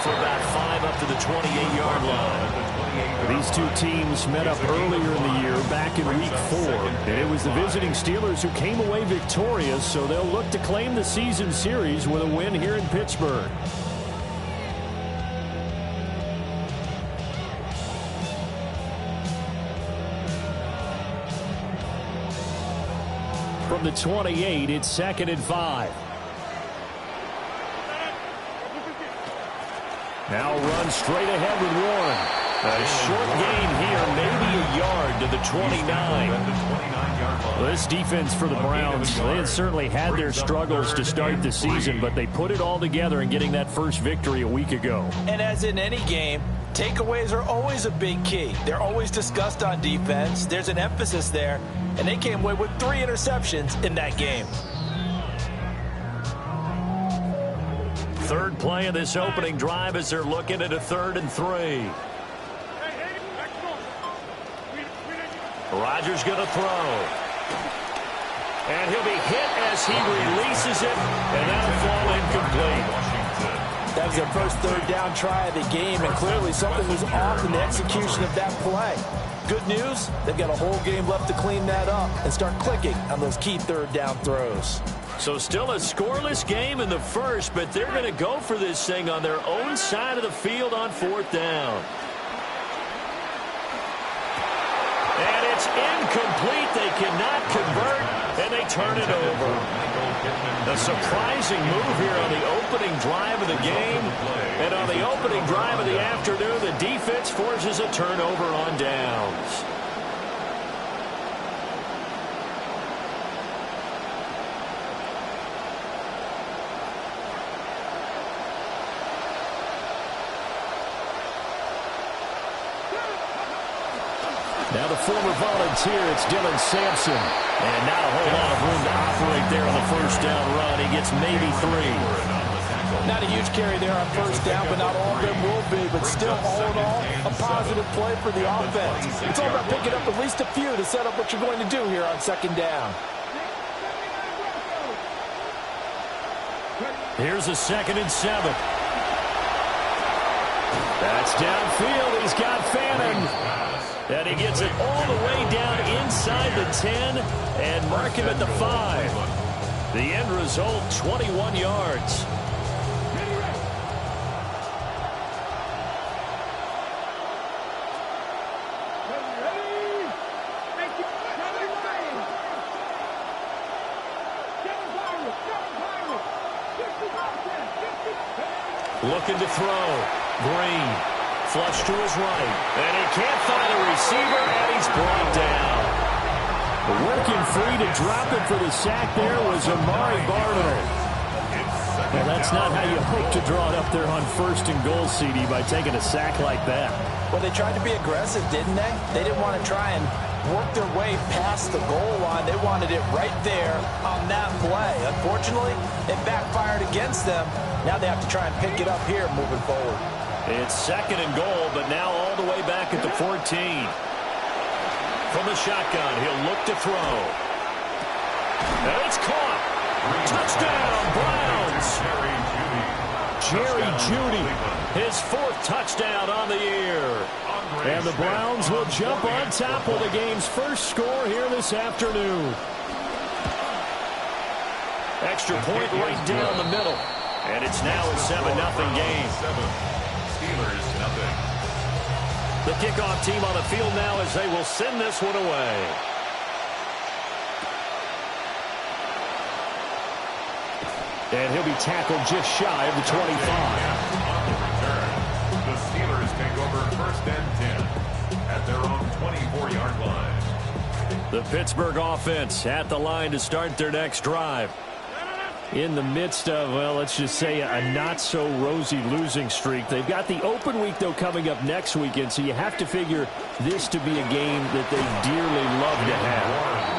for about 5 up to the 28-yard line. These two teams met up earlier in the year, back in Week 4. And it was the visiting Steelers who came away victorious, so they'll look to claim the season series with a win here in Pittsburgh. From the 28, it's 2nd and 5. Now run straight ahead with Warren. A short gain here, maybe a yard to the 29. Well, this defense for the Browns, they had certainly had their struggles to start the season, but they put it all together in getting that first victory a week ago. And as in any game, takeaways are always a big key. They're always discussed on defense. There's an emphasis there, and they came away with 3 interceptions in that game. Third play of this opening drive as they're looking at a 3rd and 3. Rodgers going to throw. And he'll be hit as he releases it, and that'll fall incomplete. That was their first 3rd down try of the game, and clearly something was off in the execution of that play. Good news, they've got a whole game left to clean that up and start clicking on those key 3rd down throws. So still a scoreless game in the first, but they're going to go for this thing on their own side of the field on 4th down. And it's incomplete. They cannot convert, and they turn it over. A surprising move here on the opening drive of the game. And on the opening drive of the afternoon, the defense forces a turnover on downs. Now the former Volunteer, it's Dylan Sampson. And not a whole lot of room to operate there on the first down run. He gets maybe 3. Not a huge carry there on first down, but not all of them will be. But still, all in all, a positive play for the offense. It's all about picking up at least a few to set up what you're going to do here on 2nd down. Here's a 2nd and 7. That's downfield. He's got Fannin. And he gets it all the way down inside the 10 and mark him at the 5. The end result, 21 yards. Looking to throw. Green. Flush to his right. And he can't find a receiver, and he's brought down. Working free to drop it for the sack there was Amari Barno. Well, that's not how you hope to draw it up there on 1st and goal, CD, by taking a sack like that. Well, they tried to be aggressive, didn't they? They didn't want to try and work their way past the goal line. They wanted it right there on that play. Unfortunately, it backfired against them. Now they have to try and pick it up here moving forward. It's 2nd and goal, but now all the way back at the 14. From the shotgun, he'll look to throw. And it's caught. Touchdown, Browns. Jerry Jeudy, his 4th touchdown on the year. And the Browns will jump on top with the game's first score here this afternoon. Extra point right down the middle. And it's now a 7-0 game. Steelers, nothing. The kickoff team on the field now as they will send this one away. And he'll be tackled just shy of the 25. On the return, the Steelers take over 1st and 10 at their own 24-yard line. The Pittsburgh offense at the line to start their next drive. In the midst of, well, let's just say a not-so-rosy losing streak. They've got the open week, though, coming up next weekend, so you have to figure this to be a game that they dearly love to have.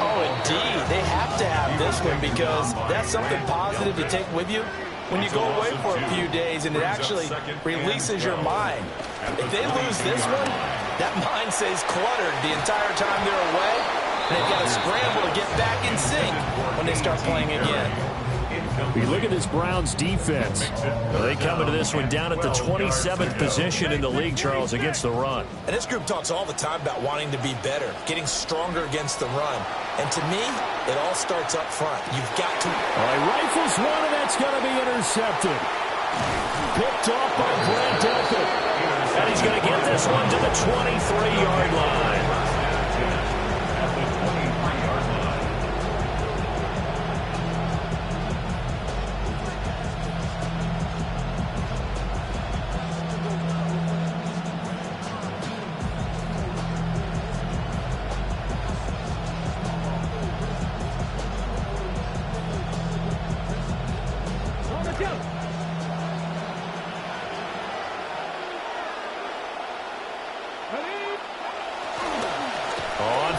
Oh, indeed. They have to have this one because that's something positive to take with you when you go away for a few days, and it actually releases your mind. If they lose this one, that mind stays cluttered the entire time they're away, and they've got to scramble to get back in sync when they start playing again. You look at this Browns defense. They come into this one down at the 27th position in the league, Charles, against the run. And this group talks all the time about wanting to be better, getting stronger against the run. And to me, it all starts up front. You've got to. All right, rifles one, and that's going to be intercepted. Picked off by Brent Epic. And he's going to get this one to the 23-yard line.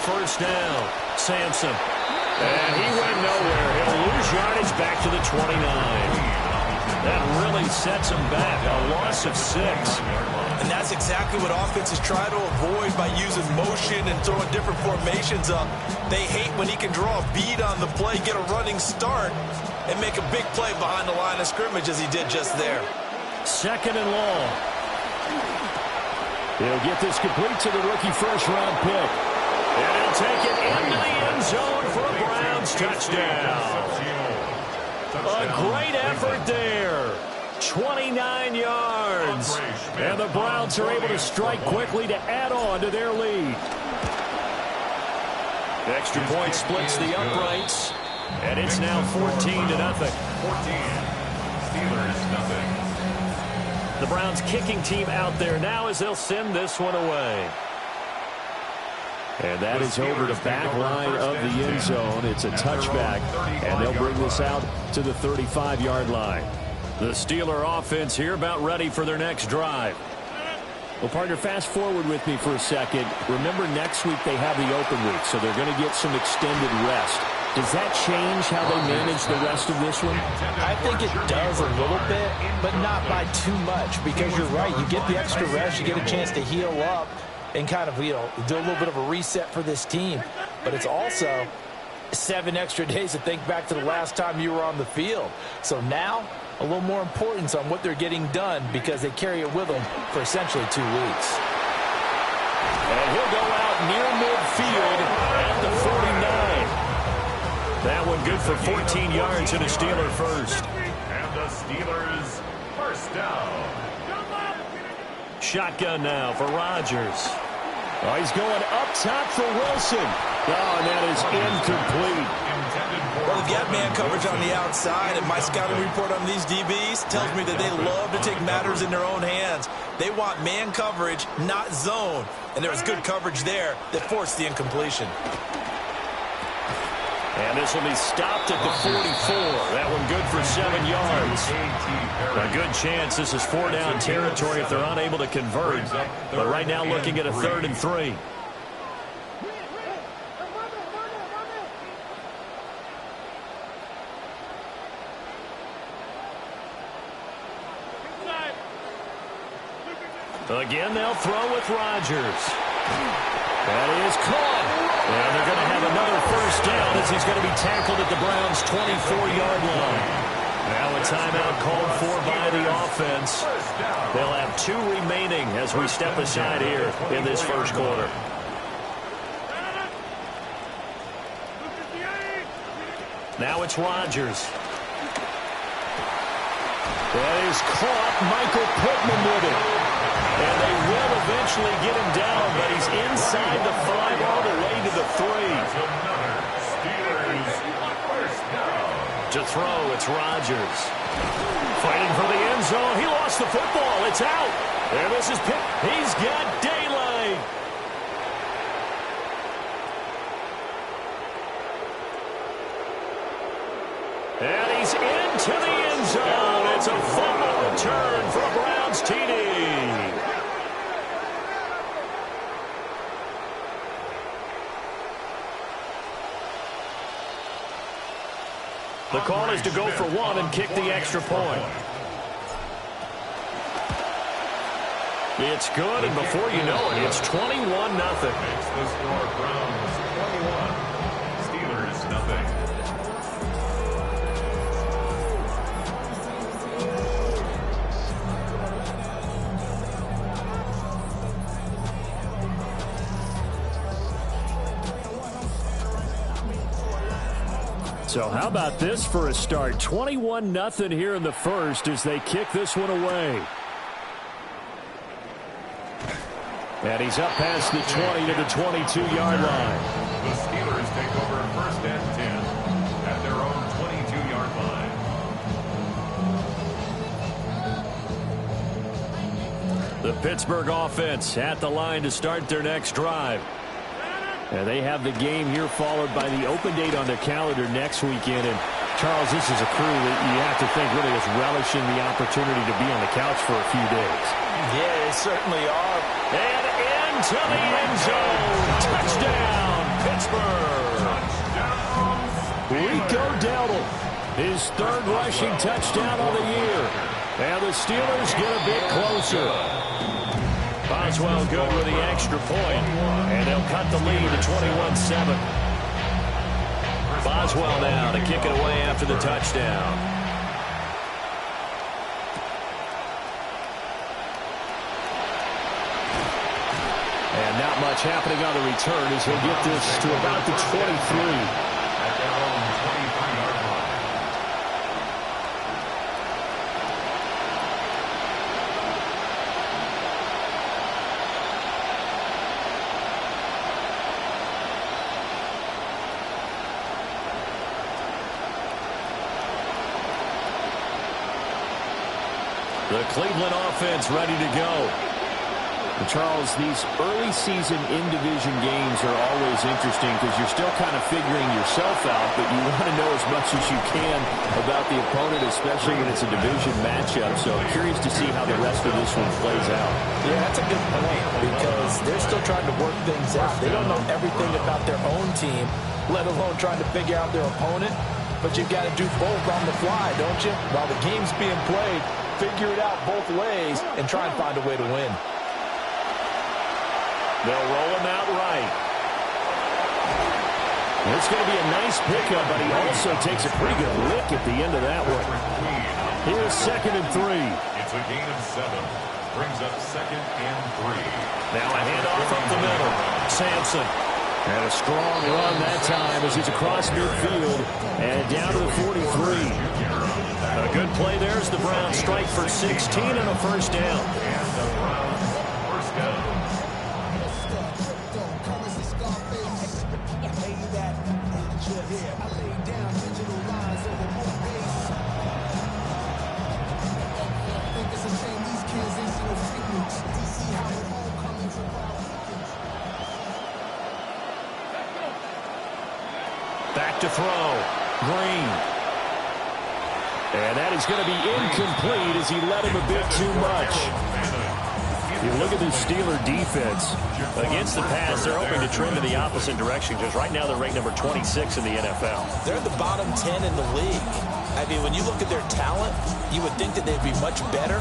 First down, Sampson. And he went nowhere. He'll lose yardage back to the 29. That really sets him back. A loss of 6. And that's exactly what offenses try to avoid by using motion and throwing different formations up. They hate when he can draw a bead on the play, get a running start, and make a big play behind the line of scrimmage as he did just there. Second and long. He'll get this complete to the rookie first-round pick. And he'll take it into the end zone for a Browns touchdown. A great effort there. 29 yards. And the Browns are able to strike quickly to add on to their lead. The extra point splits the uprights. And it's now 14-0. 14. Steelers, nothing. The Browns kicking team out there now as they'll send this one away. And that is over the back line of the end zone. It's a touchback, and they'll bring this out to the 35-yard line. The Steeler offense here about ready for their next drive. Well, partner, fast forward with me for a second. Remember, next week they have the open week, so they're going to get some extended rest. Does that change how they manage the rest of this one? I think it does a little bit, but not by too much, because you're right. You get the extra rest, you get a chance to heal up, and kind of, do a little bit of a reset for this team. But it's also 7 extra days to think back to the last time you were on the field. So now, a little more importance on what they're getting done because they carry it with them for essentially 2 weeks. And he'll go out near midfield at the 49. That one good for 14 yards and a Steeler first. And the Steelers first down. Shotgun now for Rodgers. Oh, he's going up top for Wilson. Oh, and that is incomplete. Well, they've got man coverage on the outside, and my scouting report on these DBs tells me that they love to take matters in their own hands. They want man coverage, not zone. And there was good coverage there that forced the incompletion. And this will be stopped at the 44. That one good for 7 yards. A good chance this is 4-down territory if they're unable to convert. But right now looking at a 3rd and 3. Again, they'll throw with Rodgers. That is caught. And they're going to have another first down as he's going to be tackled at the Browns' 24-yard line. Now a timeout called for by the offense. They'll have 2 remaining as we step aside here in this first quarter. Now it's Rodgers. That is caught. Michael Pittman with it. And they will eventually get him down, but he's inside the 5 all the way to the 3. To throw, it's Rodgers. Fighting for the end zone. He lost the football. It's out. There, this is Pitt. He's got daylight. And he's into the end zone. It's a fumble return for a Browns TD. The call is to go for 1 and kick the extra point. It's good, and before you know it, it's 21-0. Makes the score Browns 21, Steelers nothing. So how about this for a start? 21-0 here in the first as they kick this one away. And he's up past the 20 to the 22-yard line. The Steelers take over first and 10 at their own 22-yard line. The Pittsburgh offense at the line to start their next drive. And they have the game here followed by the open date on their calendar next weekend. And Charles, this is a crew that you have to think really is relishing the opportunity to be on the couch for a few days. Yeah, they certainly are. And into the end zone. Touchdown, Pittsburgh. Rico Dowdle, his third rushing touchdown of the year. And the Steelers get a bit closer. Boswell good with the extra point, and they'll cut the lead to 21-7. Boswell now to kick it away after the touchdown. And not much happening on the return as he'll get this to about the 23. The Cleveland offense ready to go. And Charles, these early season in-division games are always interesting because you're still kind of figuring yourself out, but you want to know as much as you can about the opponent, especially when it's a division matchup. So I'm curious to see how the rest of this one plays out. Yeah, that's a good point because they're still trying to work things out. They don't know everything about their own team, let alone trying to figure out their opponent. But you've got to do both on the fly, don't you? While the game's being played, figure it out both ways and try and find a way to win. They'll roll him out right. It's going to be a nice pickup, but he also takes a pretty good lick at the end of that one. Here's 2nd and 3. It's a gain of 7. Brings up 2nd and 3. Now a handoff up the middle. Sampson. And a strong run that time as he's across midfield and down to the 43. A good play there as the Browns strike for 16 and a first down. And the Browns first down. Back to throw. Green. And that is going to be incomplete as he let him a bit too much. You look at the Steeler defense. Against the pass, they're hoping to trend in the opposite direction because right now they're ranked number 26 in the NFL. They're the bottom 10 in the league. I mean, when you look at their talent, you would think that they'd be much better.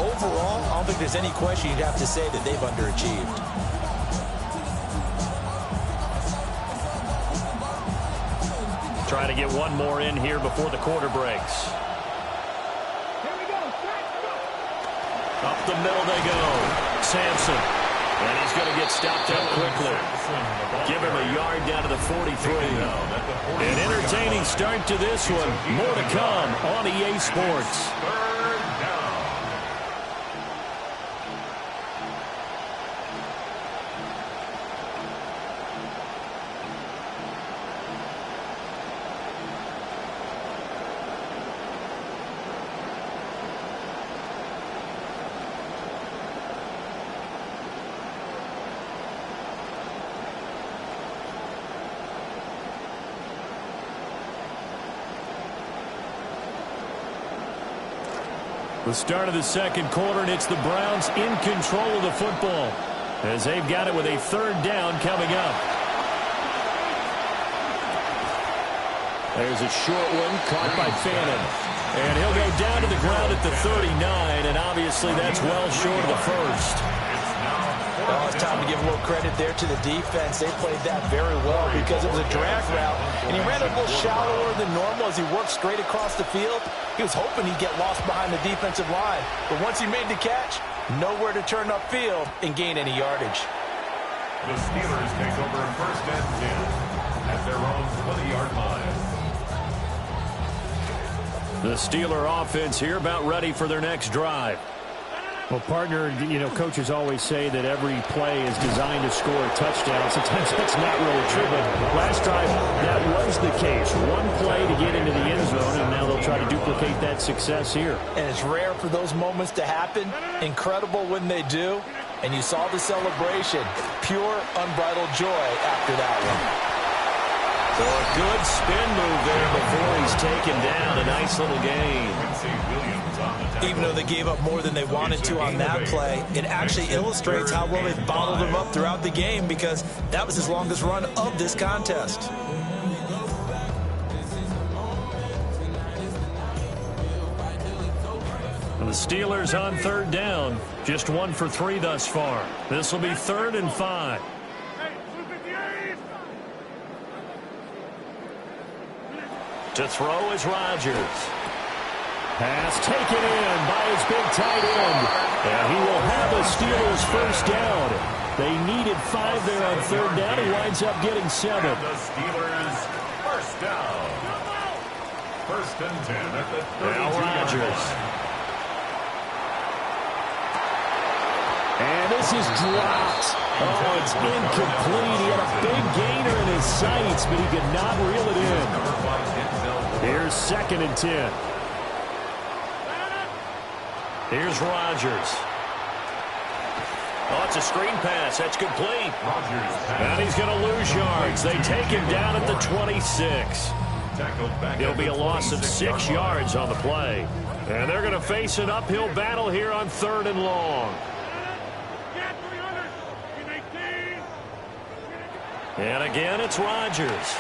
Overall, I don't think there's any question you'd have to say that they've underachieved. Trying to get one more in here before the quarter breaks. Up the middle they go. Sampson. And he's going to get stopped up quickly. Give him a yard down to the 43. An entertaining start to this one. More to come on EA Sports. The start of the second quarter, and it's the Browns in control of the football as they've got it with a third down coming up. There's a short one caught by Fannin. And he'll go down to the ground at the 39, and obviously that's well short of the first. Oh, it's time to give a little credit there to the defense. They played that very well because it was a drag route, and he ran a little shallower than normal as he worked straight across the field. He was hoping he'd get lost behind the defensive line, but once he made the catch, nowhere to turn upfield and gain any yardage. The Steelers take over first and 10 at their own 20-yard line. The Steeler offense here about ready for their next drive. Well, partner, coaches always say that every play is designed to score a touchdown. Sometimes that's not really true, but last time that was the case. One play to get into the end zone, and now they'll try to duplicate that success here. And it's rare for those moments to happen. Incredible when they do. And you saw the celebration. Pure, unbridled joy after that one. So a good spin move there before he's taken down. A nice little gain. Even though they gave up more than they wanted to on that play, it actually illustrates how well they bottled him up throughout the game, because that was his longest run of this contest. The Steelers on third down. Just 1 for 3 thus far. This will be 3rd and 5. To throw is Rodgers. Pass taken in by his big tight end. And he will have a Steelers first down. They needed 5 there on third down. He winds up getting 7. And the Steelers first down. 1st and 10 at the 32-yard now Rodgers. line. And this is dropped. Oh, it's incomplete. He had a big gainer in his sights, but he could not reel it in. Here's 2nd and 10. Here's Rodgers. Oh, it's a screen pass. That's complete. And he's going to lose yards. They take him down at the 26. It'll be a loss of 6 yards on the play. And they're going to face an uphill battle here on 3rd and long. And again, it's Rodgers.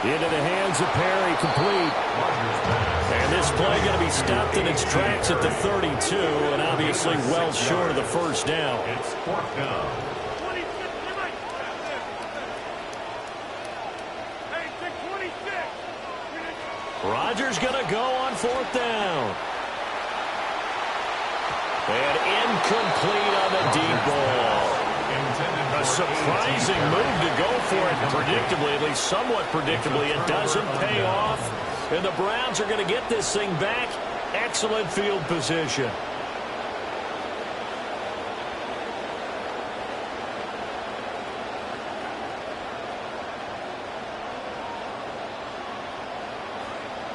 Into the hands of Perry, complete. And this play going to be stopped in its tracks at the 32, and obviously well short of the first down. It's 4th down. Rodgers going to go on 4th down. And incomplete on the deep ball. A surprising move to go for it. Predictably, at least somewhat predictably, it doesn't pay off. And the Browns are going to get this thing back. Excellent field position.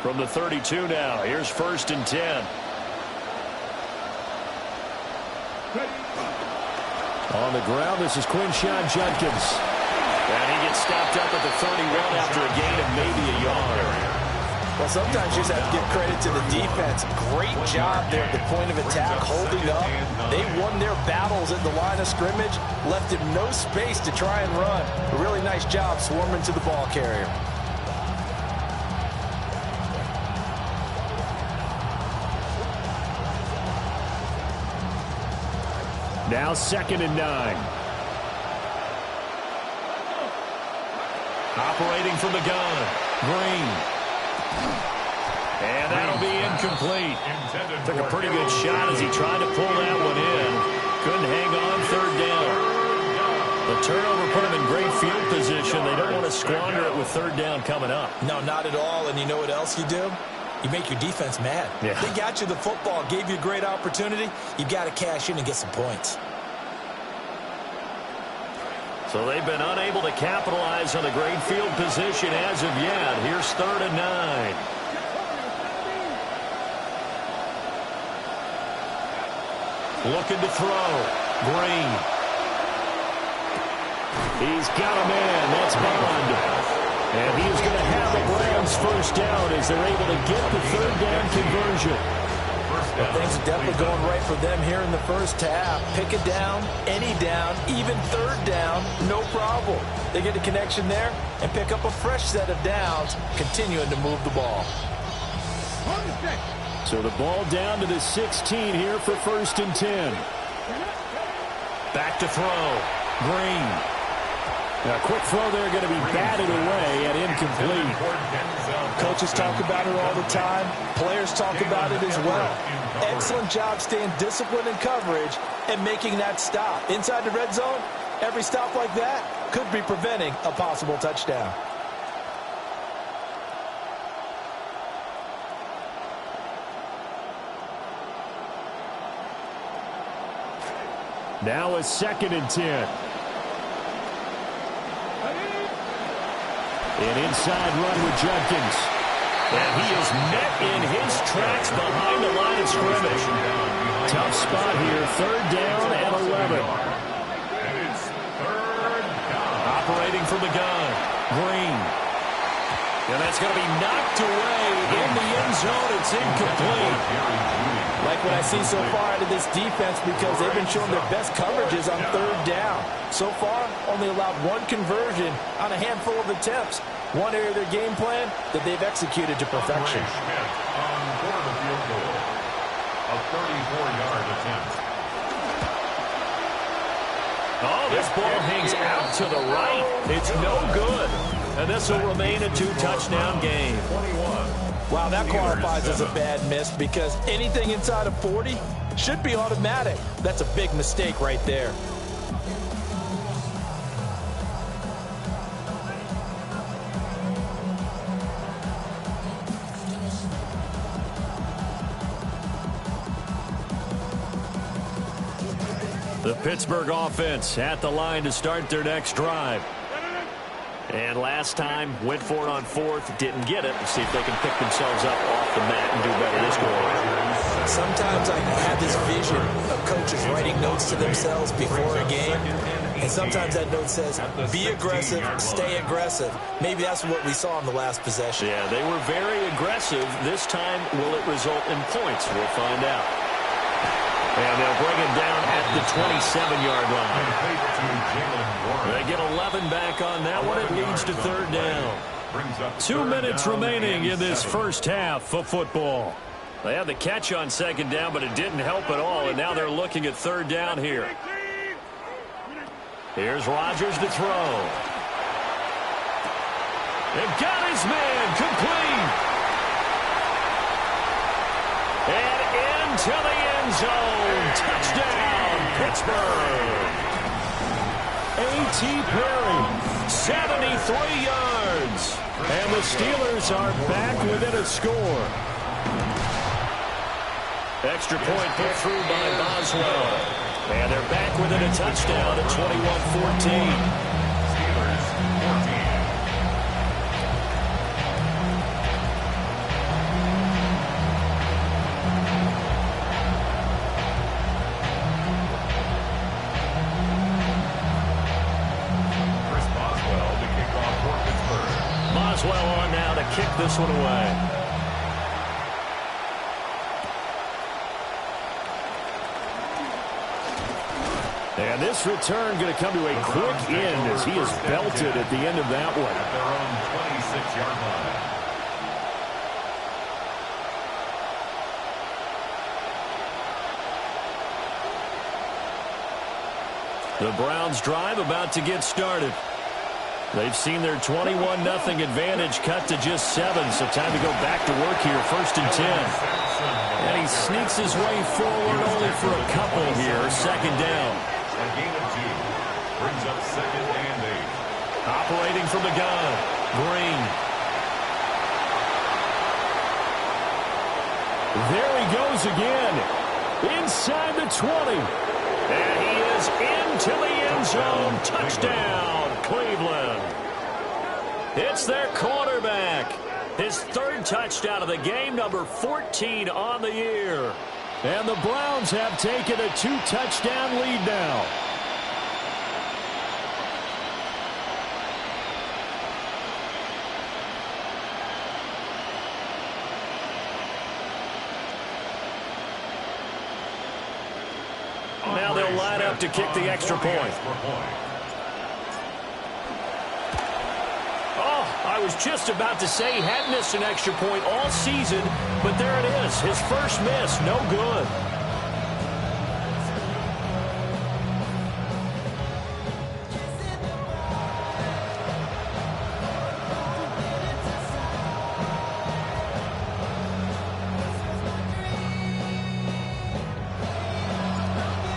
From the 32 now, here's 1st and 10. On the ground, this is Quinshon Judkins. And he gets stopped up at the 31 after a gain of maybe a yard. Well, sometimes you just have to give credit to the defense. Great job there at the point of attack, holding up. They won their battles at the line of scrimmage, left him no space to try and run. A really nice job swarming to the ball carrier. Now 2nd and 9. Operating from the gun. Green. And that'll be incomplete. Took a pretty good shot as he tried to pull that one in. Couldn't hang on 3rd down. The turnover put him in great field position. They don't want to squander it with 3rd down coming up. No, not at all. And you know what else you do? You make your defense mad. Yeah. They got you the football, gave you a great opportunity. You got to cash in and get some points. So they've been unable to capitalize on the great field position as of yet. Here's 3rd and 9. Looking to throw. Green. He's got a man. That's Bond. And he is going to have the Browns first down as they're able to get the 3rd down conversion. Well, things are definitely going right for them here in the first half. Pick it down, any down, even 3rd down, no problem. They get a connection there and pick up a fresh set of downs, continuing to move the ball. So the ball down to the 16 here for 1st and 10. Back to throw. Green. A quick throw there going to be batted away and incomplete. Coaches talk about it all the time. Players talk about it as well. Excellent job staying disciplined in coverage and making that stop. Inside the red zone, every stop like that could be preventing a possible touchdown. Now a 2nd and 10. An inside run with Judkins. And he is met in his tracks behind the line of scrimmage. Tough spot here. 3rd down and 11. Operating from the gun. Green. And that's going to be knocked away in the end zone. It's incomplete. Like what I see so far out of this defense, because they've been showing their best coverages on 3rd down. So far, only allowed 1 conversion on a handful of attempts. One area of their game plan that they've executed to perfection. On the field goal. A 34-yard attempt. Oh, this ball hangs out to the right. It's no good. And this will remain a 2-touchdown game. 21. Wow, that qualifies as a bad miss because anything inside of 40 should be automatic. That's a big mistake right there. The Pittsburgh offense at the line to start their next drive. And last time, went for it on 4th, didn't get it. Let's see if they can pick themselves up off the mat and do better this go around. Sometimes I have this vision of coaches writing notes to themselves before a game. And sometimes that note says, be aggressive, stay aggressive. Maybe that's what we saw in the last possession. Yeah, they were very aggressive. This time, will it result in points? We'll find out. And they'll bring it down at the 27-yard line. They get 11 back on that one. It leads to 3rd down. 2 minutes remaining in this first half of football. They had the catch on 2nd down, but it didn't help at all, and now they're looking at 3rd down here. Here's Rodgers to throw. And got his man complete. And into the end zone. Touchdown, Pittsburgh. A.T. Perry, 73 yards. And the Steelers are back within a score. Extra point put through by Boswell. And they're back within a touchdown at 21-14. Boswell on now to kick this one away. And this return going to come to a quick end as he is belted at the end of that one. At their own 26-yard line. The Browns drive about to get started. They've seen their 21-0 advantage cut to just 7, so time to go back to work here. 1st and 10. And he sneaks his way forward only for a couple here. 2nd down. A gain of 2 brings up 2nd and 8. Operating from the gun. Green. There he goes again. Inside the 20. And he is into the end zone. Touchdown, Cleveland. It's their quarterback. His 3rd touchdown of the game, number 14 on the year. And the Browns have taken a 2-touchdown lead now. Now they'll line up to kick the extra point. Oh, I was just about to say he hadn't missed an extra point all season, but there it is. His first miss, no good.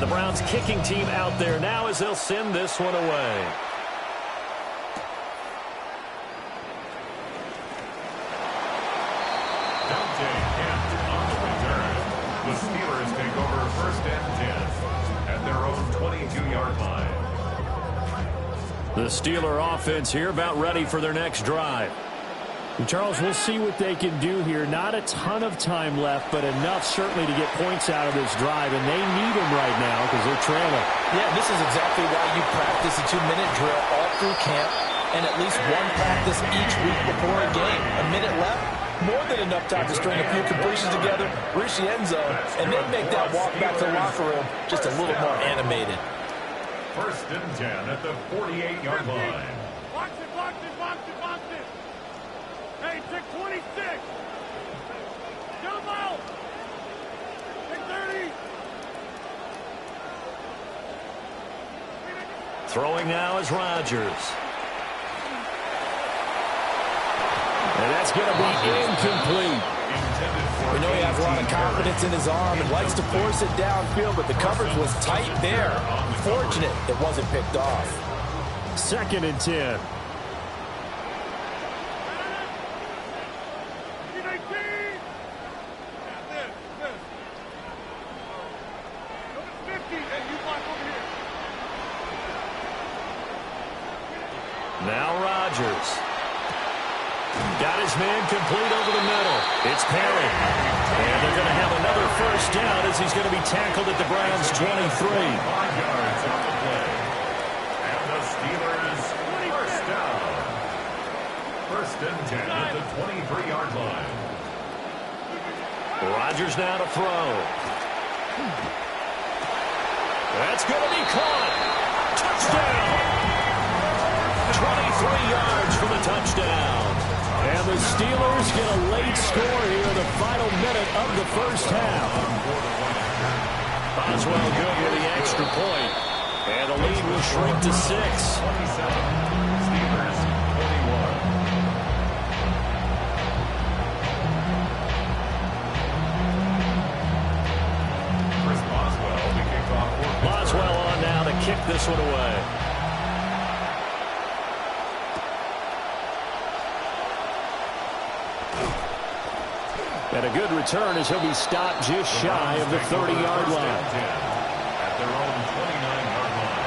The Browns kicking team out there now as they'll send this one away. Dante Kent on the return. The Steelers take over 1st and 10 at their own 22-yard line. The Steeler offense here about ready for their next drive. Charles, we'll see what they can do here. Not a ton of time left, but enough certainly to get points out of this drive, and they need them right now because they're trailing. Yeah, this is exactly why you practice a 2-minute drill all through camp and at least one practice each week before a game. A minute left, more than enough time to string a few completions together, reach the end zone, and then make that walk back to the locker room just a little more animated. 1st and 10 at the 48-yard line. Box it, box it, box it, box it. Hey, check 26. Jump out. Check 30. Throwing now is Rodgers. And that's going to be incomplete. We know he has a lot of confidence in his arm and likes to force it downfield, but the coverage was tight there. Fortunate it wasn't picked off. 2nd and 10. Now Rodgers. Got his man complete over the middle. It's Perry. And they're going to have another 1st down as he's going to be tackled at the Browns' 23. 5 yards on the play. And the Steelers 1st down. 1st and 10 at the 23-yard line. Rodgers now to throw. That's going to be caught. Touchdown. 23 yards for the touchdown. And the Steelers get a late score here in the final minute of the 1st half. Boswell good with the extra point. And the lead will shrink to 6. 27. Steelers 41. Chris Boswell will be kicked off for Pittsburgh. Boswell on now to kick this one away. And a good return as he'll be stopped just shy of the 30-yard line. At their own 29-yard line.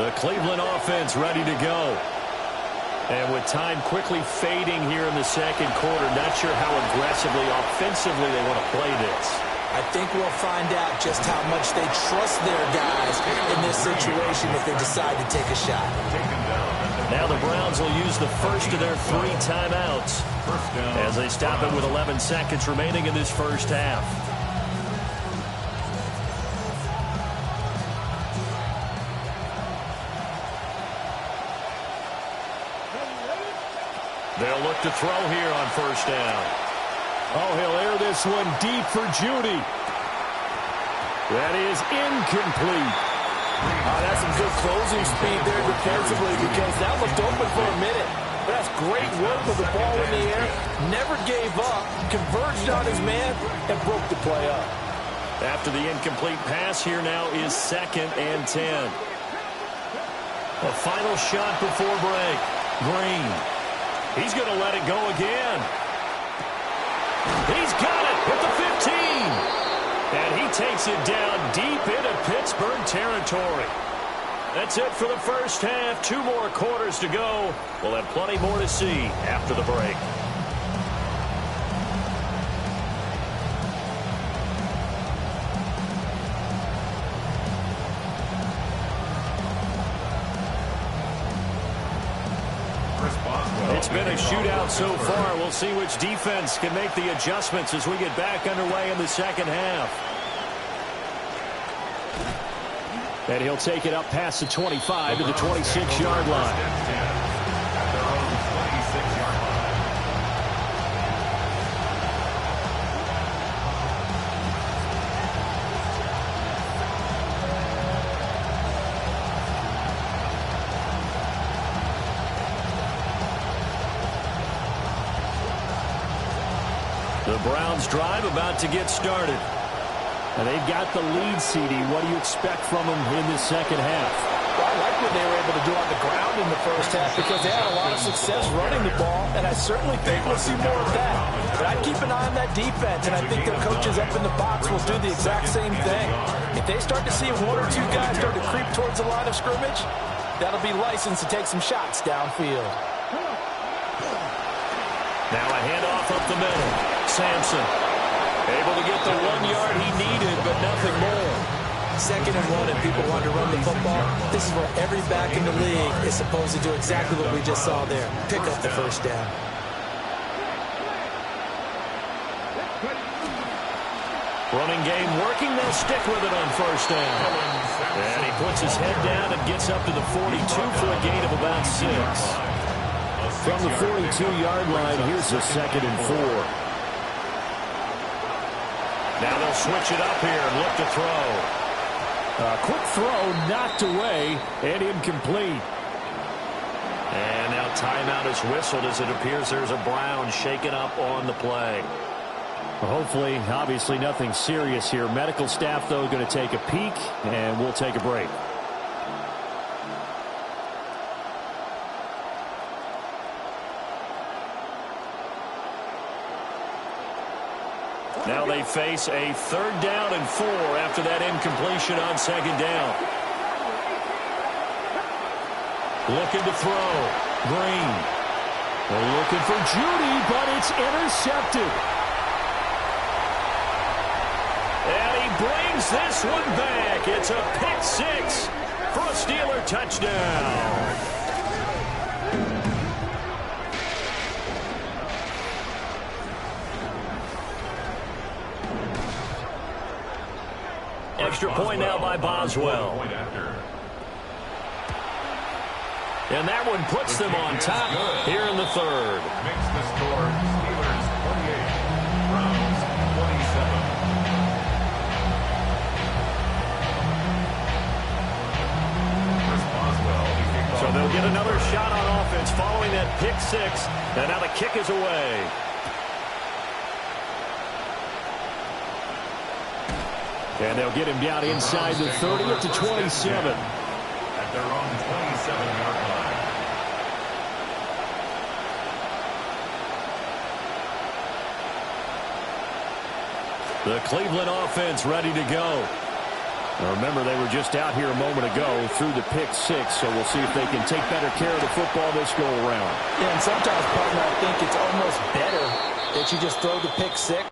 The Cleveland offense ready to go. And with time quickly fading here in the 2nd quarter, not sure how aggressively, offensively they want to play this. I think we'll find out just how much they trust their guys in this situation if they decide to take a shot. Now the Browns will use the 1st of their 3 timeouts as they stop it with 11 seconds remaining in this 1st half. They'll look to throw here on 1st down. Oh, he'll air this one deep for Judy. That is incomplete. That's some good closing speed there defensively because that looked open for a minute. That's great work with the ball in the air. Never gave up, converged on his man, and broke the play up. After the incomplete pass, here now is 2nd and 10. A final shot before break. Green. He's going to let it go again. He's got it at the 15. And he takes it down deep into Pittsburgh territory. That's it for the 1st half. 2 more quarters to go. We'll have plenty more to see after the break. It's been a shootout so far. We'll see which defense can make the adjustments as we get back underway in the 2nd half. And he'll take it up past the 25 to the 26-yard line. The Browns drive about to get started. And they've got the lead, CD. What do you expect from them in the 2nd half? Well, I like what they were able to do on the ground solid in the first half because they had a lot of success running the ball, and I certainly think we'll see more of that. But I'd keep an eye on that defense, and I think their coaches up in the box will do the exact same thing. If they start to see one or two guys start to creep towards the line of scrimmage, that'll be license to take some shots downfield. Now a handoff up the middle. Sampson able to get the 1 yard he needed, but nothing more. 2nd and 1, and people want to run the football. This is where every back in the league is supposed to do exactly what we just saw there. Pick up the first down. Running game working. They'll stick with it on first down. And he puts his head down and gets up to the 42 for a gain of about 6. From the 42-yard line, here's the 2nd and 4. Now they'll switch it up here and look to throw. A quick throw knocked away and incomplete. And now timeout is whistled as it appears there's a Brown shaken up on the play. Well, hopefully, obviously nothing serious here. Medical staff, though, going to take a peek, and we'll take a break. Now they face a 3rd down and 4 after that incompletion on 2nd down. Looking to throw. Green. They're looking for Judy, but it's intercepted. And he brings this one back. It's a pick 6 for a Steeler touchdown. Extra point now by Boswell. And that one puts them on top here in the 3rd. Makes the score Steelers 28, Browns 27. So they'll get another shot on offense following that pick 6. And now the kick is away. And they'll get him down inside the 30 at the 27. At their own 27-yard line. The Cleveland offense ready to go. Now remember, they were just out here a moment ago through the pick 6, so we'll see if they can take better care of the football this go around. Yeah, and sometimes, partner, I think it's almost better that you just throw the pick 6.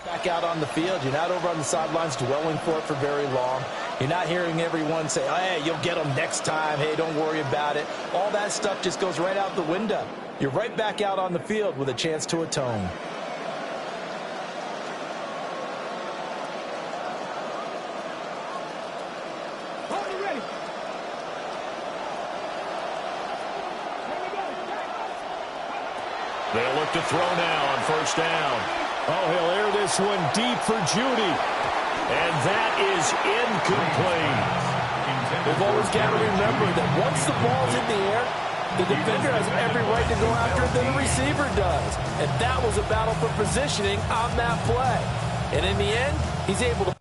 Back out on the field. You're not over on the sidelines dwelling for it for very long. You're not hearing everyone say, oh, hey, you'll get them next time. Hey, don't worry about it. All that stuff just goes right out the window. You're right back out on the field with a chance to atone. They'll look to throw now on first down. Oh, he'll air this one deep for Judy. And that is incomplete. We've always got to remember that once the ball's in the air, the defender has every right to go after it than the receiver does. And that was a battle for positioning on that play. And in the end, he's able to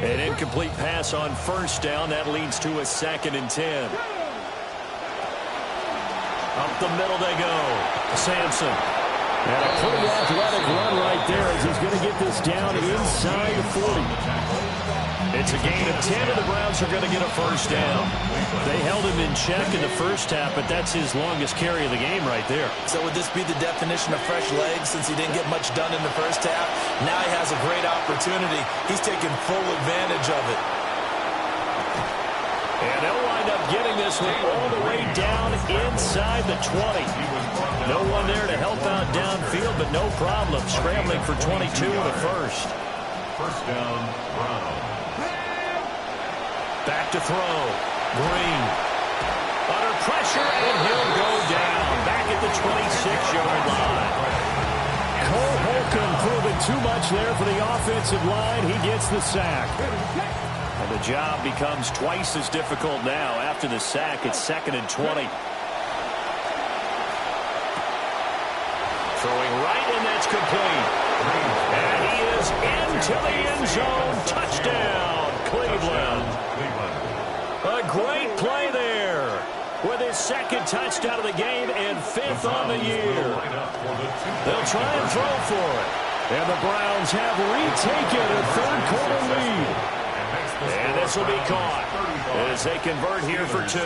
An incomplete pass on first down. That leads to a 2nd and 10. Up the middle they go. Sampson. And a pretty athletic run right there as he's going to get this down inside the 40. It's a gain of 10, and the Browns are going to get a first down. They held him in check in the first half, but that's his longest carry of the game right there. So would this be the definition of fresh legs since he didn't get much done in the first half? Now he has a great opportunity. He's taking full advantage of it. And they'll wind up getting this one all the way down inside the 20. No one there to help out downfield, but no problem. Scrambling for 22 in the first. First down, Brown. Back to throw. Green. Under pressure, and he'll go down. Back at the 26-yard line. Cole Holcomb proving too much there for the offensive line. He gets the sack. And the job becomes twice as difficult now. After the sack, it's 2nd and 20. Throwing right, and that's complete. And he is into the end zone. Touchdown, Cleveland. A great play there with his 2nd touchdown of the game and 5th on the year. They'll try and throw for it. And the Browns have retaken a third-quarter lead. And this will be caught as they convert here for 2.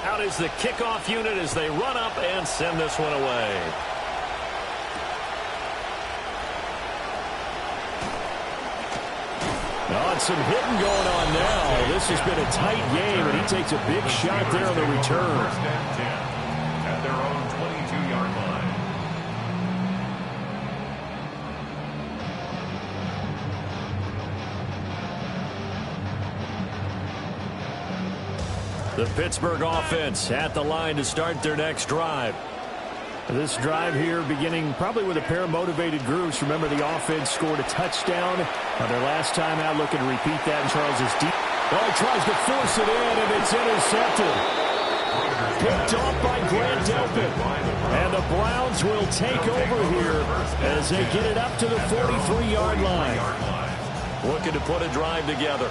Out is the kickoff unit as they run up and send this one away. Oh, some hitting going on now. This has been a tight game, and he takes a big shot there on the return. First and 10 at their own 22-yard line. The Pittsburgh offense at the line to start their next drive. This drive here beginning probably with a pair of motivated groups. Remember, the offense scored a touchdown on their last time out, looking to repeat that in Charles's deep. Oh, he tries to force it in, and it's intercepted. Picked off by Grant Delpit. And the Browns will take over here as they get it up to the 43-yard line. Looking to put a drive together.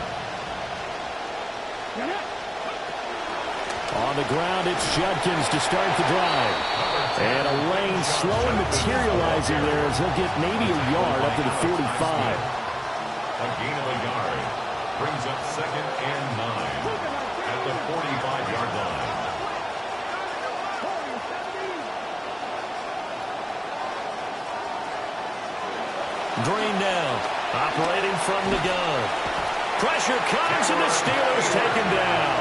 On the ground, it's Judkins to start the drive. And a lane slowly materializing there as he'll get maybe a yard up to the 45. A gain of a yard brings up 2nd and 9 at the 45-yard line. Green down. Operating from the gun. Pressure comes, and the Steelers take him down.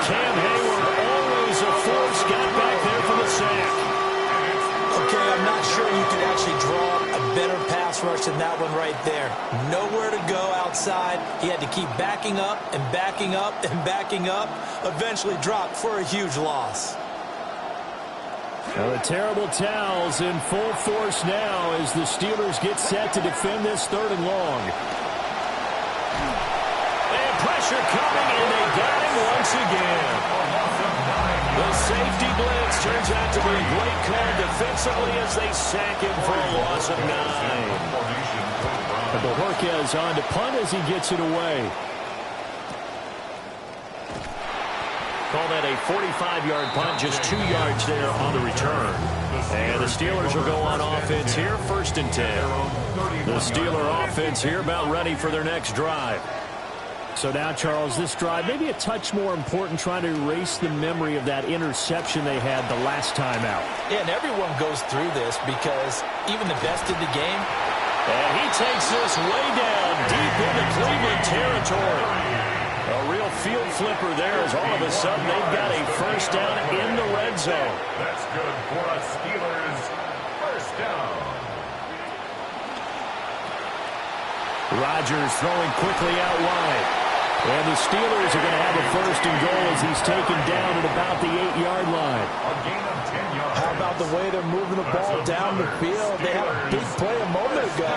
Cam Hayward, always a force, got back there for the sack. Okay, I'm not sure you could actually draw a better pass rush than that one right there. Nowhere to go outside. He had to keep backing up and backing up and backing up. Eventually dropped for a huge loss. Now the terrible towels in full force now as the Steelers get set to defend this 3rd and long. And pressure coming, and they got him once again. The safety blitz turns out to be a great call defensively as they sack him for a loss of 9. And Bojorquez on to punt as he gets it away. Call that a 45-yard punt, just 2 yards there on the return. And the Steelers will go on offense here, 1st and 10. The Steeler offense here about ready for their next drive. So now, Charles, this drive maybe a touch more important, trying to erase the memory of that interception they had the last time out. Yeah, and everyone goes through this because even the best in the game. And he takes this way down deep into Cleveland territory. A real field flipper there as all of a sudden they've got a first down in the red zone. That's good for a Steelers first down. Rodgers throwing quickly out wide. And the Steelers are going to have a 1st and goal as he's taken down at about the 8-yard line. A gain of 10 yards. How about the way they're moving the ball down the field? They had a big play a moment ago.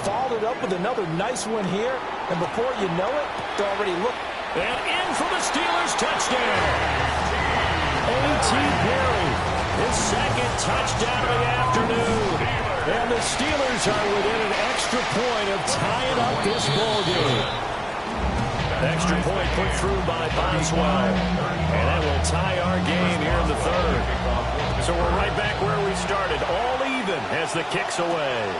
Followed it up with another nice one here. And before you know it, they're already looking. And in for the Steelers touchdown. A.T. Perry. His 2nd touchdown of the afternoon. And the Steelers are within an extra point of tying up this ball game. Extra point put through by Boswell. And that will tie our game here in the third. So we're right back where we started. All even as the kick's away.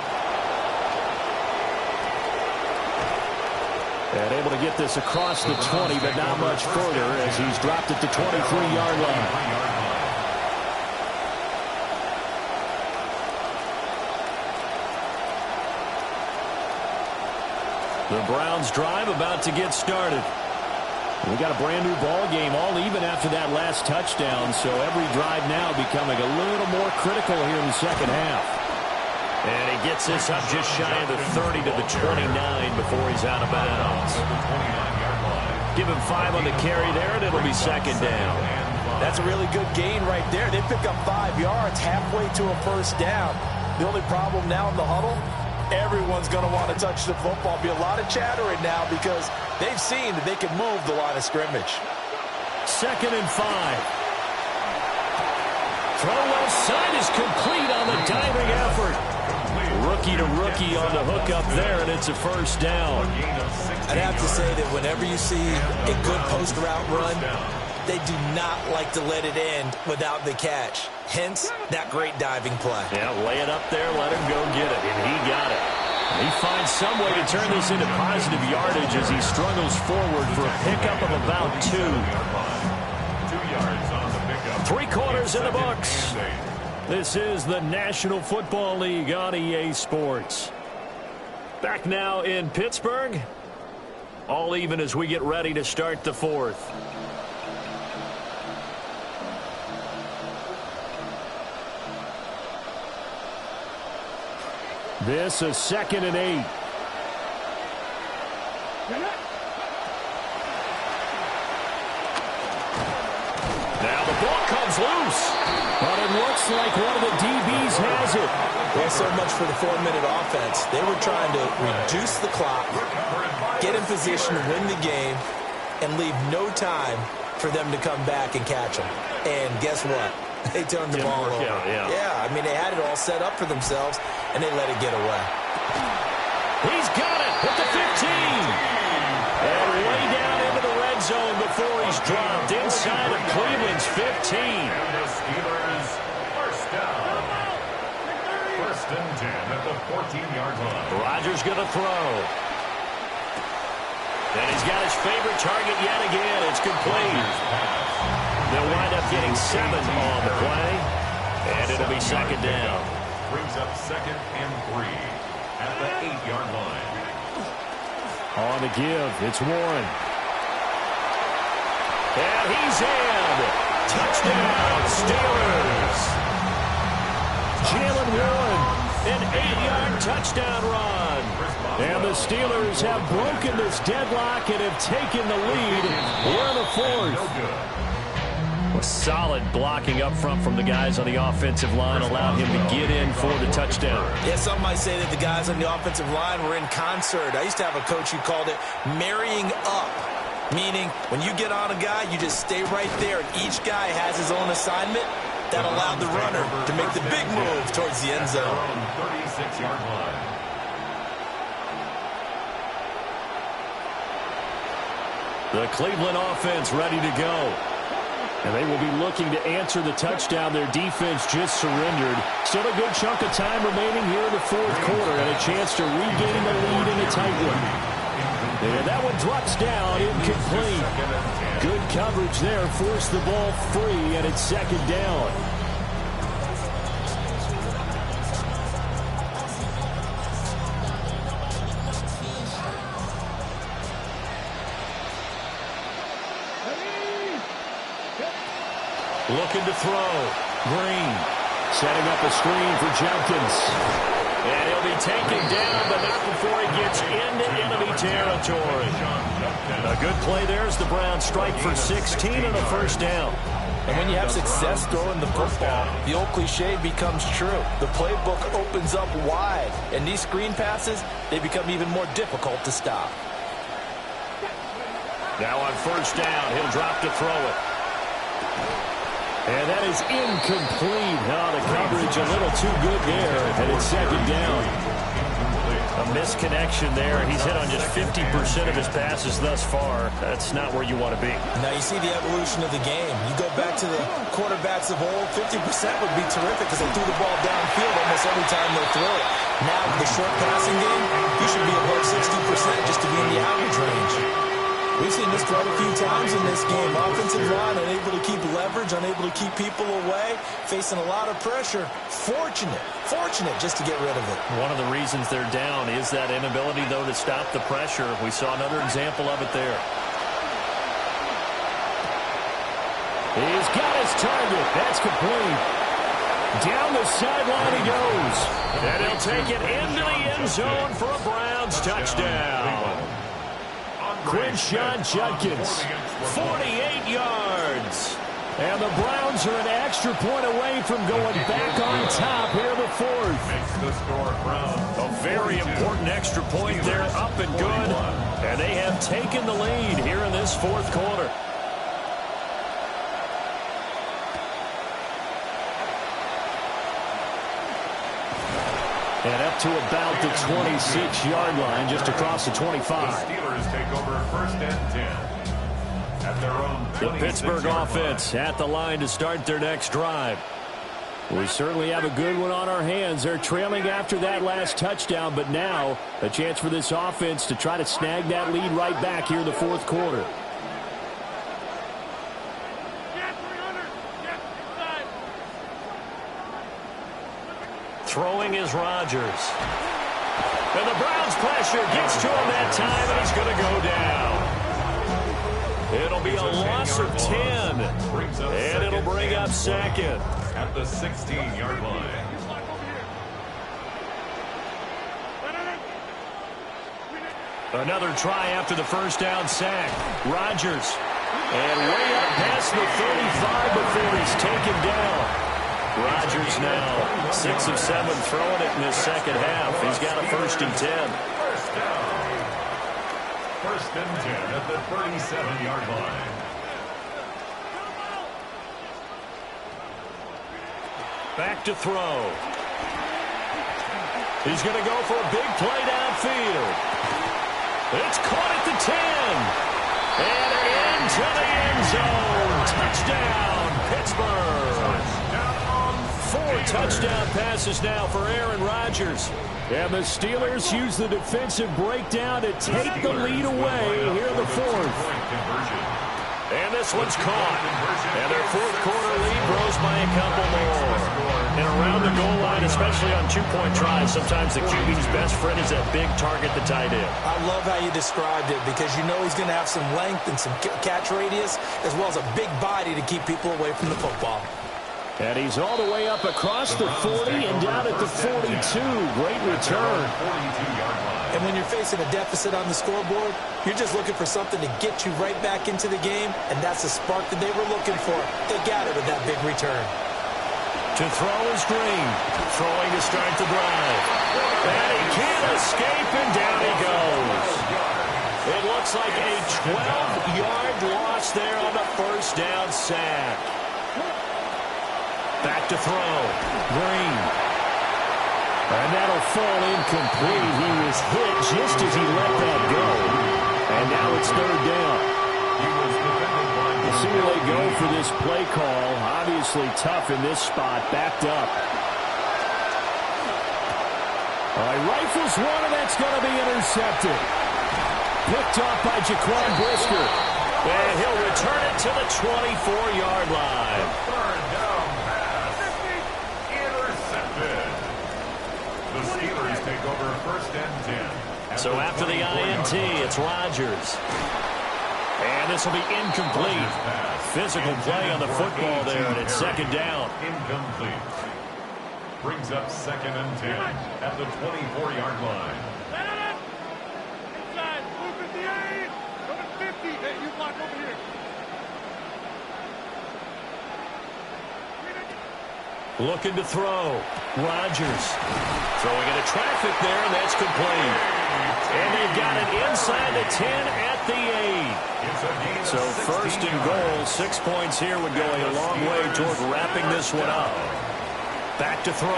And able to get this across the 20, but not much further as he's dropped it to 23-yard line. The Browns drive about to get started. We got a brand new ball game, all even after that last touchdown, so every drive now becoming a little more critical here in the second half. And he gets this up just shy of the 30 to the 29 before he's out of bounds. Give him 5 on the carry there, and it'll be second down. That's a really good gain right there. They pick up 5 yards halfway to a first down. The only problem now in the huddle, everyone's going to want to touch the football. Be a lot of chattering now because they've seen that they can move the line of scrimmage. Second and 5. Throw left side is complete on the diving effort. Rookie to rookie on the hook up there, and it's a first down. I'd have to say that whenever you see a good post route run, they do not like to let it end without the catch. Hence, that great diving play. Yeah, lay it up there, let him go get it, and he got it. He finds some way to turn this into positive yardage as he struggles forward for a pickup of about 2. 2 yards on the pickup. 3 quarters in the books. This is the National Football League on EA Sports. Back now in Pittsburgh. All even as we get ready to start the fourth. This is second and 8. Now the ball comes loose. But it looks like one of the DBs has it. Well, so much for the 4-minute offense. They were trying to reduce the clock, get in position to win the game, and leave no time for them to come back and catch them. And guess what? They turned the ball over. Yeah, I mean, they had it all set up for themselves, and they let it get away. He's got it at the 15. And way down into the red zone before he's dropped inside of Cleveland's 15. And the Steelers first down. First and 10 at the 14-yard line. Rodgers going to throw. And he's got his favorite target yet again. It's complete. They'll wind up getting 7 on the play. And it'll be second down. Brings up second and 3 at the 8-yard line. On the give, it's Warren. And he's in. Touchdown, Steelers. Jaylen Warren, an 8-yard touchdown run. And the Steelers have broken this deadlock and have taken the lead here in the fourth. Solid blocking up front from the guys on the offensive line allowed him to get in for the touchdown. Yeah, some might say that the guys on the offensive line were in concert. I used to have a coach who called it marrying up, meaning when you get on a guy, you just stay right there, and each guy has his own assignment. That allowed the runner to make the big move towards the end zone. 36-yard line. The Cleveland offense ready to go. And they will be looking to answer the touchdown their defense just surrendered. Still a good chunk of time remaining here in the fourth quarter and a chance to regain the lead in a tight one. And that one drops down, incomplete. Good coverage there, forced the ball free, and it's second down. Looking to throw. Green setting up a screen for Jenkins. And he'll be taken down, but not before he gets into enemy territory. A good play there as the Browns strike for 16 and a first down. And when you have success throwing the football, the old cliche becomes true. The playbook opens up wide, and these screen passes, they become even more difficult to stop. Now on first down, he'll drop to throw it. And that is incomplete. Oh, the coverage a little too good there, and it's second down. A misconnection there. He's hit on just 50% of his passes thus far. That's not where you want to be. Now you see the evolution of the game. You go back to the quarterbacks of old, 50% would be terrific because they threw the ball downfield almost every time they throw it. Now with the short passing game, you should be above 60% just to be in the average range. We've seen this quite a few times in this game. Offensive line unable to keep leverage, unable to keep people away, facing a lot of pressure. Fortunate just to get rid of it. One of the reasons they're down is that inability, though, to stop the pressure. We saw another example of it there. He's got his target. That's complete. Down the sideline he goes. And he'll take it into the end zone for a Browns touchdown. Quinshon Judkins, 48 yards. And the Browns are an extra point away from going back on top here in the fourth. Makes the score Browns. A very important extra point there, up and good. And they have taken the lead here in this fourth quarter. And up to about the 26-yard line, just across the 25. The Steelers take over first and 10. At their own The Pittsburgh offense at the line to start their next drive. We certainly have a good one on our hands. They're trailing after that last touchdown, but now a chance for this offense to try to snag that lead right back here in the fourth quarter. Throwing is Rodgers. And the Browns pressure gets to him that time, and he's going to go down. It'll be a loss of 10, and it'll bring up second. At the 16-yard line. Another try after the first down sack. Rodgers. And way up past the 35 before he's taken down. Rodgers now 6 of 7 throwing it in his second half. He's got a 1st and 10. First down. 1st and 10 at the 37-yard line. Back to throw. He's going to go for a big play downfield. It's caught at the 10. And into the end zone. Touchdown, Pittsburgh. 4 touchdown passes now for Aaron Rodgers. And the Steelers use the defensive breakdown to take the lead away here in the fourth. And this one's caught. And their fourth quarter lead grows by a couple more. And around the goal line, especially on two-point tries, sometimes the QB's best friend is that big target, the tight end. I love how you described it because you know he's going to have some length and some catch radius as well as a big body to keep people away from the football. And he's all the way up across the 40 and down at the 42. Great return. And when you're facing a deficit on the scoreboard, you're just looking for something to get you right back into the game, and that's the spark that they were looking for. They got it with that big return. To throw is Green. Throwing to start the drive. And he can't escape, and down he goes. It looks like a 12-yard loss there on the first down sack. Back to throw. Green. And that'll fall incomplete. He was hit just as he let that go. And now it's third down. We'll see where they go for this play call. Obviously tough in this spot. Backed up. All right, rifles one, and that's going to be intercepted. Picked off by Jaquan Brisker. And he'll return it to the 24-yard line. Third down pass. Intercepted. The Steelers take over first and 10. So after the INT, it's Rodgers. And this will be incomplete. Physical play on the football there, and it's second down. Incomplete. Brings up second and 10 at the 24-yard line. Inside, move 58. Number 50. Hey, you block over here. Looking to throw. Rodgers Throwing into traffic there, and that's complete. And they've got it inside the 10 at the 8. So first and goal, 6 points here would go a long way toward wrapping this one up. Back to throw.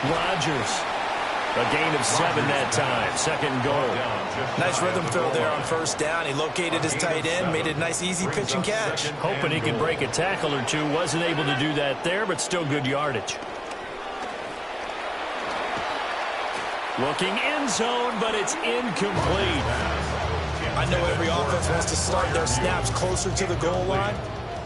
Rodgers. A gain of 7 that time. Second goal. Nice rhythm throw there on first down. He located his tight end, made it a nice easy pitch and catch. Hoping he could break a tackle or two. Wasn't able to do that there, but still good yardage. Looking end zone, but it's incomplete. I know every offense wants to start their snaps closer to the goal line,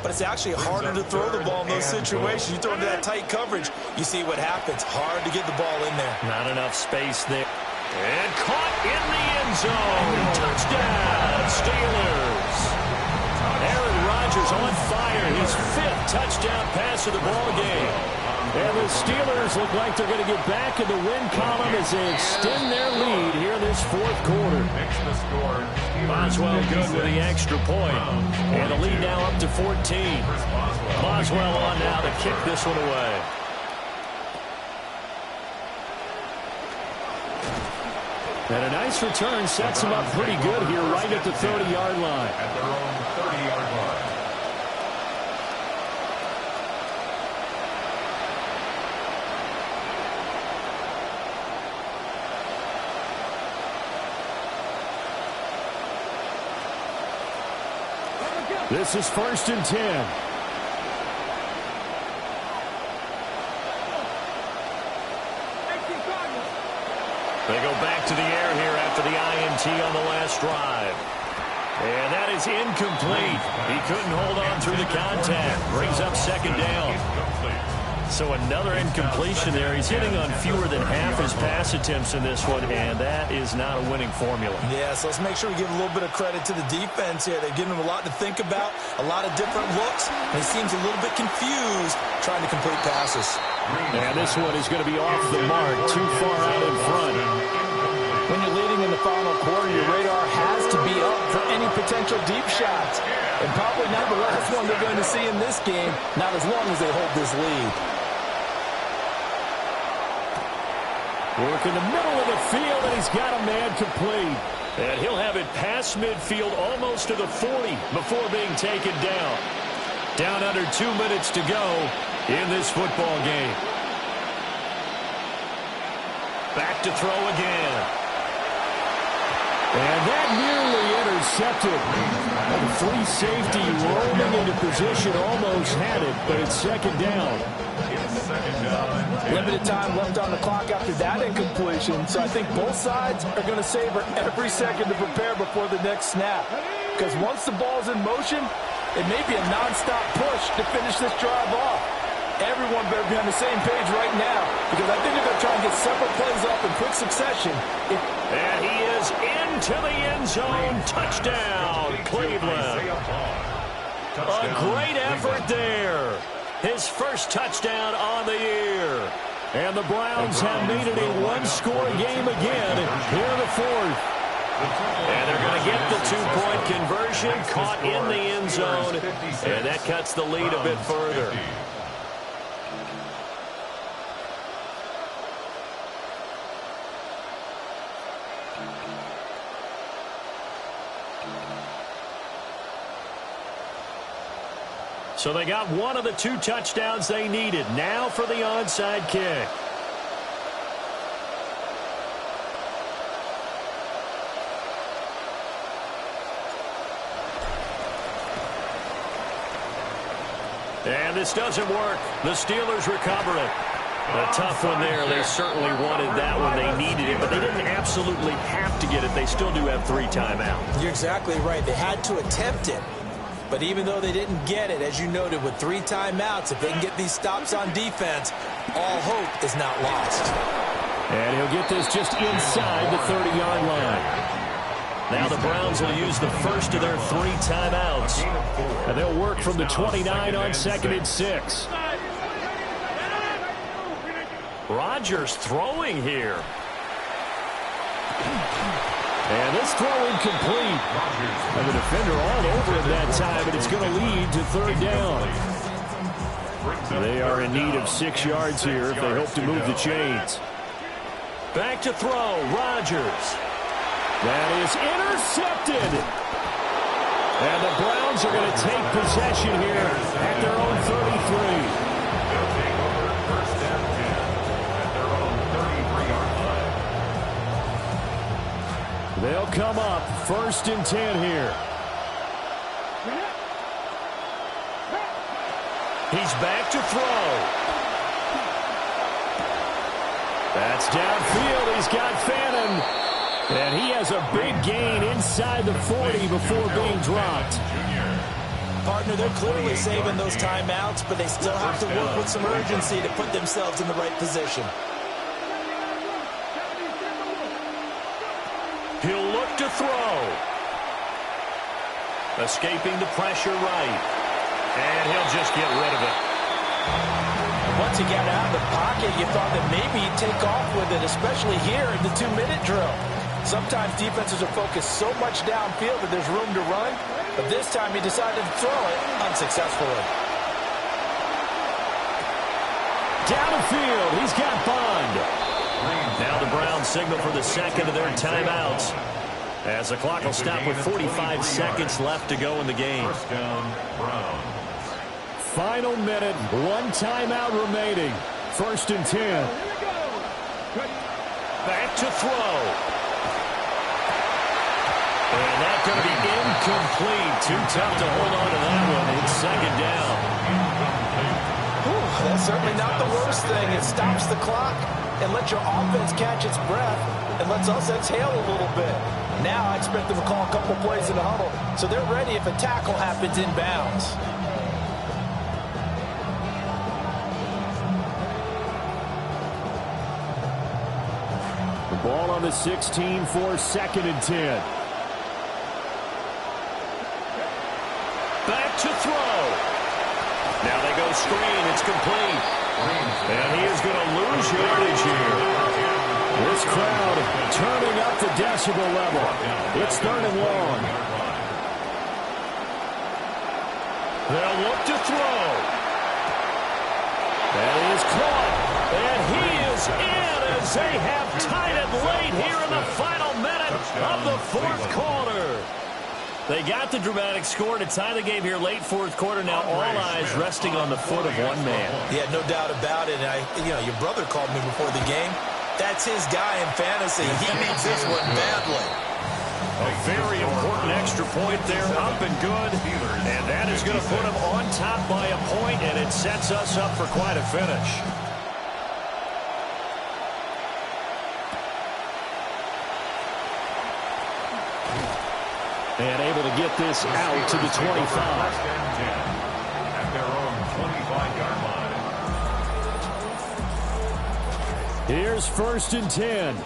but it's actually harder to throw the ball in those situations. You throw into that tight coverage, you see what happens. Hard to get the ball in there. Not enough space there. And caught in the end zone. Touchdown, Steelers. Aaron Rodgers on fire. His 5th touchdown pass of the ball game. And the Steelers look like they're going to get back in the win column as they extend their lead here in this 4th quarter. Boswell good with the extra point. And the lead now up to 14. Boswell on now to kick this one away. And a nice return sets him up pretty good here right at the 30-yard line. At their own 30-yard line. This is 1st and 10. They go back to the air here after the INT on the last drive. And that is incomplete. He couldn't hold on through the contact. Brings up 2nd down. So another incompletion there. He's hitting on fewer than half his pass attempts in this one, and that is not a winning formula. Yeah, so let's make sure we give a little bit of credit to the defense here. They're giving him a lot to think about, a lot of different looks, and he seems a little bit confused trying to complete passes. And this one is going to be off the mark, too far out in front. When you're leading in the final quarter, your radar has to be up for any potential deep shots. And probably not the last one they're going to see in this game, not as long as they hold this lead. Work in the middle of the field, and he's got a man complete. And he'll have it past midfield almost to the 40 before being taken down. Down under 2 minutes to go in this football game. Back to throw again. And that nearly intercepted. And free safety rolling into position, almost had it, but it's 2nd down. Limited time left on the clock after that incompletion, so I think both sides are going to savor every second to prepare before the next snap. Because once the ball's in motion, it may be a non-stop push to finish this drive off. Everyone better be on the same page right now, because I think they're going to try and get several plays off in quick succession. And he is into the end zone. Touchdown, Cleveland. A great effort there. His first touchdown on the year. And the Browns have made it a one-score game again here in the 4th. And they're going to get the 2-point conversion, caught in the end zone, and that cuts the lead a bit further. So they got one of the 2 touchdowns they needed. Now for the onside kick. And this doesn't work. The Steelers recover it. A tough one there. They certainly wanted that one. They needed it, but they didn't absolutely have to get it. They still do have 3 timeouts. You're exactly right. They had to attempt it. But even though they didn't get it, as you noted, with 3 timeouts, if they can get these stops on defense, all hope is not lost. And he'll get this just inside the 30-yard line. Now the Browns will use the first of their 3 timeouts. And they'll work from the 29 on 2nd and 6. Rodgers throwing here. And this throw incomplete. And the defender all over him that time, and it's going to lead to 3rd down. They are in need of 6 yards here if they hope to move the chains. Back to throw, Rodgers. That is intercepted. And the Browns are going to take possession here at their own 33. They'll take over first and 10 at their own 33-yard line. They'll come up first and 10 here. He's back to throw. That's downfield. He's got Fannin. And he has a big gain inside the 40 before being dropped. Partner, they're clearly saving those timeouts, but they still have to work with some urgency to put themselves in the right position. He'll look to throw. Escaping the pressure right. And he'll just get rid of it. Once he got out of the pocket, you thought that maybe he'd take off with it, especially here in the 2-minute drill. Sometimes defenses are focused so much downfield that there's room to run, but this time he decided to throw it unsuccessfully. Down the field, he's got Bond. Now the Browns signal for the second of their timeouts, as the clock will stop with 45 seconds left to go in the game. First down, Browns. Final minute, one timeout remaining. First and 10. Back to throw. And that's going to be incomplete. Too tough to hold on to that one. It's second down. Whew, that's certainly not the worst thing. It stops the clock and lets your offense catch its breath and lets us exhale a little bit. Now I expect them to call a couple plays in the huddle, so they're ready if a tackle happens inbounds. The ball on the 16 for second and 10. Back to throw. Now they go screen. It's complete. And he is going to lose yardage here. This crowd turning up the decibel level. It's third and long. They'll look to throw. That is caught. And he is in as they have tied it late here in the final minute of the fourth quarter. They got the dramatic score to tie the game here late fourth quarter. Now all eyes resting on the foot of one man. Yeah, no doubt about it. Your brother called me before the game. That's his guy in fantasy. He needs this one badly. A very important extra point there, up and good. And that is going to put him on top by a point, and it sets us up for quite a finish. And able to get this out to the 25. At their own 25-yard line. Here's first and 10.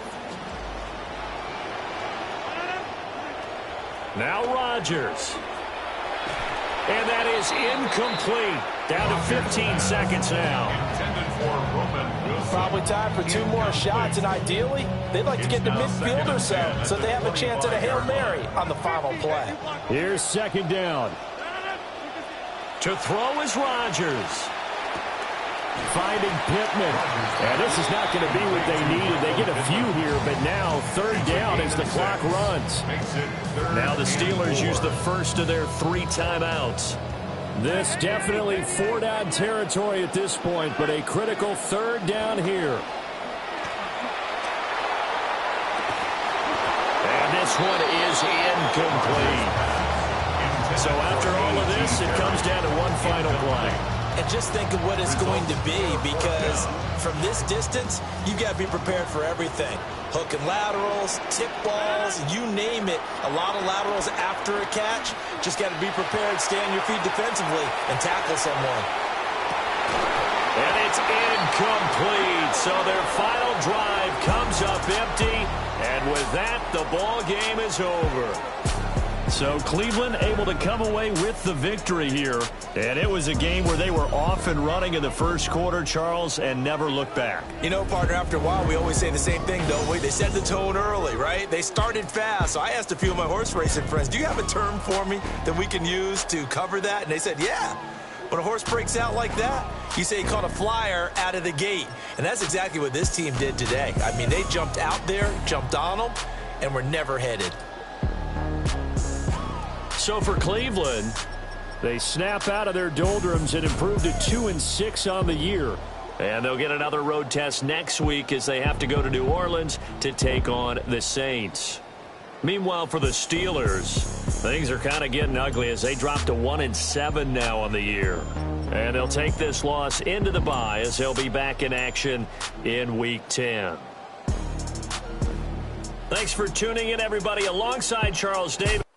Now Rodgers. And that is incomplete. Down to 15 seconds now. Intended for Roman Wilson. Probably time for two more shots, and ideally, they'd like to get to midfield or so they have a chance at a Hail Mary on the final play. Here's second down. To throw is Rodgers. Finding Pittman. And this is not going to be what they needed. They get a few here, but now third down as the clock runs. Now the Steelers use the first of their 3 timeouts. This definitely 4-down territory at this point, but a critical third down here. And this one is incomplete. So after all of this, it comes down to one final play. And just think of what it's going to be, because from this distance, you've got to be prepared for everything. Hook and laterals, tip balls, you name it. A lot of laterals after a catch. Just got to be prepared, stay on your feet defensively, and tackle someone. And it's incomplete. So their final drive comes up empty. And with that, the ball game is over. So Cleveland able to come away with the victory here. And it was a game where they were off and running in the first quarter, Charles, and never looked back. You know, partner, after a while, we always say the same thing, don't we? They set the tone early, right? They started fast. So I asked a few of my horse racing friends, do you have a term for me that we can use to cover that? And they said, yeah. When a horse breaks out like that, you say he caught a flyer out of the gate. And that's exactly what this team did today. I mean, they jumped out there, jumped on them, and were never headed. So for Cleveland, they snap out of their doldrums and improve to 2-6 on the year. And they'll get another road test next week as they have to go to New Orleans to take on the Saints. Meanwhile, for the Steelers, things are kind of getting ugly as they drop to 1-7 now on the year. And they'll take this loss into the bye as they'll be back in action in Week 10. Thanks for tuning in, everybody. Alongside Charles Davis.